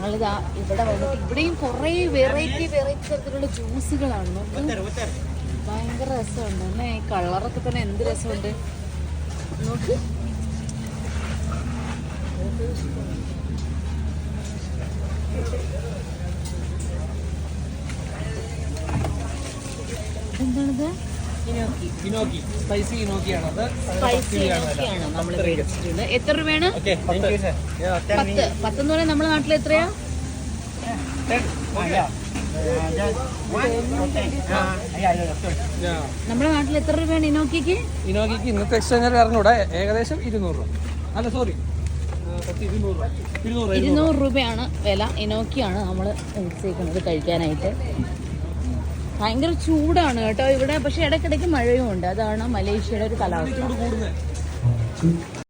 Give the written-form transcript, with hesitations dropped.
ഞങ്ങളിതാ ഇവിടെ വന്നിട്ട് ഇവിടെയും കുറേ വെറൈറ്റി തരത്തിലുള്ള ജ്യൂസുകളാണ്. ഭയങ്കര രസമുണ്ട് എന്നെ. ഈ കളറൊക്കെ തന്നെ എന്ത് രസമുണ്ട് നോക്ക്. എന്താണിത്? സ്പൈസി ഇനോക്കിയാണ് നമ്മൾ മേടിച്ചിട്ടുണ്ട്. എത്ര രൂപയാണ്? 10 എന്ന് പറയാൻ നമ്മുടെ നാട്ടിൽ എത്രയാ? നമ്മുടെ നാട്ടിൽ എത്ര രൂപയാണ് ഇനോക്കിക്ക്? ഇനോക്കിക്ക് ഇന്നത്തെ എക്സ്ചേഞ്ച് അറിഞ്ഞൂടെ, ഏകദേശം 200 രൂപ. അല്ല സോറി 200 രൂപയാണ് വില. ഇനോക്കിയാണ് നമ്മൾ മേടിച്ചേക്കുന്നത് കഴിക്കാനായിട്ട്. ഭയങ്കര ചൂടാണ് കേട്ടോ ഇവിടെ. പക്ഷെ ഇടയ്ക്കിടയ്ക്ക് മഴയും ഉണ്ട്. അതാണ് മലേഷ്യയുടെ ഒരു കാലാവസ്ഥ.